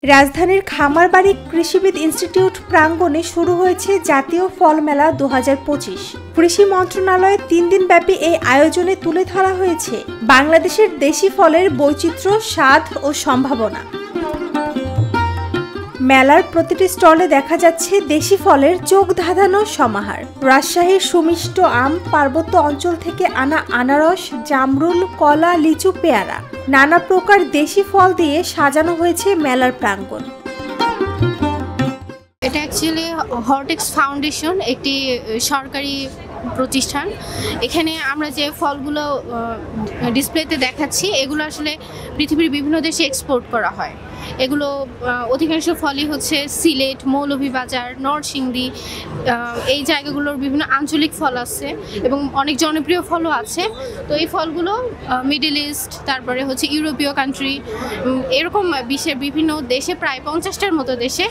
রাজধানীর খামারবাড়ি কৃষিবিদ ইনস্টিটিউট প্রাঙ্গণে শুরু হয়েছে জাতীয় ফল মেলা 2025। কৃষি মন্ত্রণালয়ের 3 দিনব্যাপী এই আয়োজনে তুলে ধরা হয়েছে বাংলাদেশের দেশি ফলের বৈচিত্র্য, স্বাদ ও সম্ভাবনা। মেলার প্রতিটি স্টলে দেখা যাচ্ছে দেশি ফলের চোখ ধাঁধানো সমাহার। রাজশাহীর সুমিষ্ট আম, পার্বত্য অঞ্চল থেকে আনা আনারস, জামরুল, কলা, লিচু, পেয়ারা, নানা প্রকার দেশি ফল দিয়ে সাজানো হয়েছে মেলার প্রাঙ্গণ। এটা অ্যাকচুয়ালি হর্টেক্স ফাউন্ডেশন, একটি সরকারি প্রতিষ্ঠান। এখানে আমরা যে ফলগুলো ডিসপ্লেতে দেখাচ্ছি, এগুলো আসলে পৃথিবীর বিভিন্ন দেশে এক্সপোর্ট করা হয়। এগুলো অধিকাংশ ফলই হচ্ছে সিলেট, মৌলভীবাজার, নরসিংদী, এই জায়গাগুলোর বিভিন্ন আঞ্চলিক ফল আছে এবং অনেক জনপ্রিয় ফলও আছে। তো এই ফলগুলো মিডল ইস্ট, তারপরে হচ্ছে ইউরোপীয় কান্ট্রি, এরকম বিশ্বের বিভিন্ন দেশে প্রায় 50টার মতো দেশে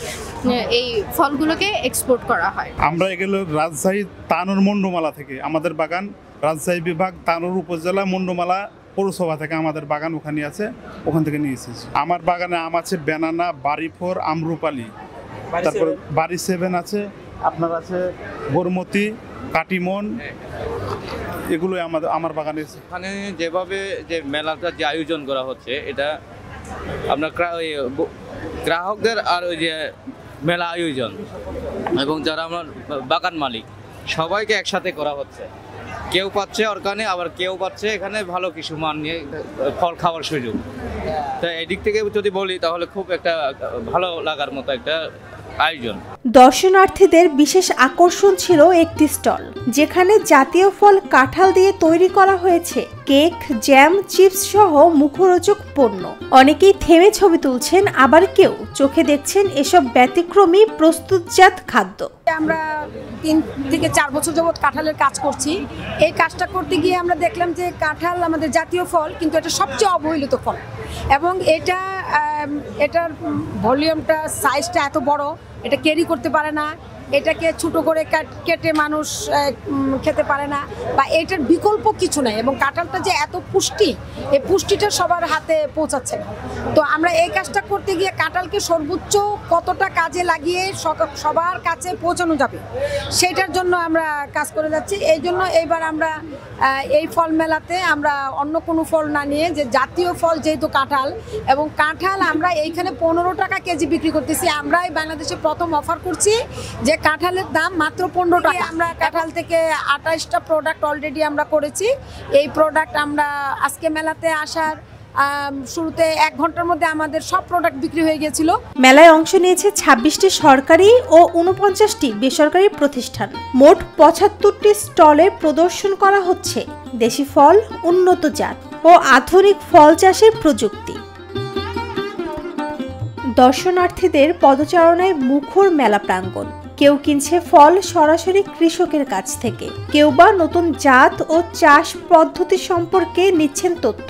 এই ফলগুলোকে এক্সপোর্ট করা হয়। আমরা এগুলো রাজশাহী তানোর মন্ডমালা থেকে, আমাদের বাগান রাজশাহী বিভাগ তানোর উপজেলা মন্ডমালা পৌরসভা থেকে আমাদের বাগান ওখানে আছে, ওখান থেকে নিয়ে এসেছি। আমার বাগানে আম আছে বেনানা, বাড়ি4, আমরুপালি, তারপর বাড়ি7 আছে, আপনার আছে বরমতি, কাটিমন, এগুলো আমার বাগানে আছে। এখানে যেভাবে যে মেলাটা যে আয়োজন করা হচ্ছে, এটা আপনার গ্রাহকদের আর ওই যে মেলা আয়োজন এবং যারা আমার বাগান মালিক সবাইকে একসাথে করা হচ্ছে। কেউ পাচ্ছে অর্গানিক, আবার কেউ পাচ্ছে এখানে ভালো কিছু মান নিয়ে ফল খাওয়ার সুযোগ। তাই এদিক থেকে যদি বলি তাহলে খুব একটা ভালো লাগার মতো একটা আয়োজন। দর্শনার্থীদের বিশেষ আকর্ষণ ছিল একটি স্টল, যেখানে জাতীয় ফল কাঁঠাল দিয়ে তৈরি করা হয়েছে কেক, জ্যাম, চিপস সহ মুখরোচক পণ্য। অনেকেই থেমে ছবি তুলছেন, আবার কেউ চোখে দেখছেন এসব ব্যতিক্রমী প্রস্তুতজাত খাদ্য। আমরা 3 থেকে 4 বছর যাবৎ কাঁঠালের কাজ করছি। এই কাজটা করতে গিয়ে আমরা দেখলাম যে কাঁঠাল আমাদের জাতীয় ফল, কিন্তু এটা সবচেয়ে অবহেলিত ফল এবং এটার ভলিউমটা, সাইজটা এত বড়, এটা ক্যারি করতে পারে না, এটাকে ছোট করে কেটে মানুষ খেতে পারে না, বা এটার বিকল্প কিছু নাই। এবং কাঁঠালটা যে এত পুষ্টি, এই পুষ্টিটা সবার হাতে পৌঁছাচ্ছে না। তো আমরা এই কাজটা করতে গিয়ে কাঁঠালকে সর্বোচ্চ কতটা কাজে লাগিয়ে সবার কাছে পৌঁছানো যাবে, সেটার জন্য আমরা কাজ করে যাচ্ছি। এই জন্য এইবার আমরা এই ফল মেলাতে আমরা অন্য কোনো ফল না নিয়ে, যে জাতীয় ফল যেহেতু কাঁঠাল, এবং কাঁঠাল আমরা এইখানে 15 টাকা কেজি বিক্রি করতেছি। আমরাই বাংলাদেশে প্রথম অফার করছি যে কাঁঠালের দাম মাত্র 15 টাকা। আমরা কাঁঠাল থেকে 28টা প্রোডাক্ট অলরেডি আমরা করেছি। এই প্রোডাক্ট আমরা আজকে মেলাতে আসার শুরুতে 1 ঘন্টার মধ্যে আমাদের সব প্রোডাক্ট বিক্রি হয়ে গিয়েছিল। মেলায় অংশ নিয়েছে 26টি সরকারি ও 49টি বেসরকারি প্রতিষ্ঠান। মোট 75টি স্টলে প্রদর্শন করা হচ্ছে দেশি ফল, উন্নত জাত ও আধুনিক ফল চাষের প্রযুক্তি। দর্শনার্থীদের পদচারণায় মুখর মেলা প্রাঙ্গণ। কেউ কিনছে ফল সরাসরি কৃষকের কাছ থেকে, কেউ বা নতুন জাত ও চাষ পদ্ধতি সম্পর্কে নিচ্ছেন তথ্য।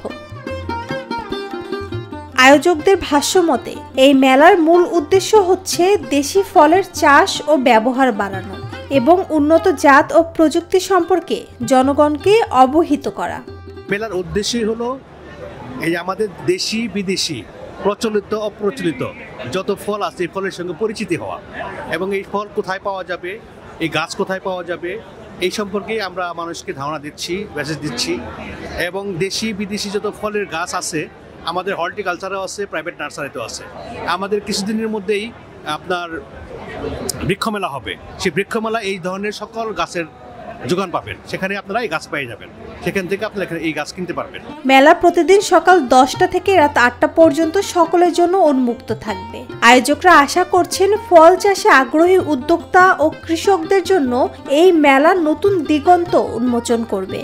আয়োজকদের ভাষ্যমতে এই মেলার মূল উদ্দেশ্য হচ্ছে দেশি ফলের চাষ ও ব্যবহার বাড়ানো এবং উন্নত জাত ও প্রযুক্তি সম্পর্কে জনগণকে অবহিত করা। মেলার উদ্দেশ্যই হলো এই আমাদের দেশি বিদেশি প্রচলিত অপ্রচলিত যত ফল আছে এই ফলের সঙ্গে পরিচিতি হওয়া, এবং এই ফল কোথায় পাওয়া যাবে, এই গাছ কোথায় পাওয়া যাবে, এই সম্পর্কে আমরা মানুষকে ধারণা দিচ্ছি, মেসেজ দিচ্ছি। এবং দেশি বিদেশি যত ফলের গাছ আছে আমাদের হর্টিকালচারেও আছে, প্রাইভেট নার্সারিতেও আছে। আমাদের কিছুদিনের মধ্যেই আপনার বৃক্ষমেলা হবে। সেই বৃক্ষমেলা এই ধরনের সকল গাছের যোগান পাবেন, সেখানে আপনারা এই গাছ পেয়ে যাবেন, সেখান থেকে আপনারা এই গাছ কিনতে পারবেন। মেলা প্রতিদিন সকাল 10টা থেকে রাত 8টা পর্যন্ত সকলের জন্য উন্মুক্ত থাকবে। আয়োজকরা আশা করছেন ফল চাষে আগ্রহী উদ্যোক্তা ও কৃষকদের জন্য এই মেলা নতুন দিগন্ত উন্মোচন করবে।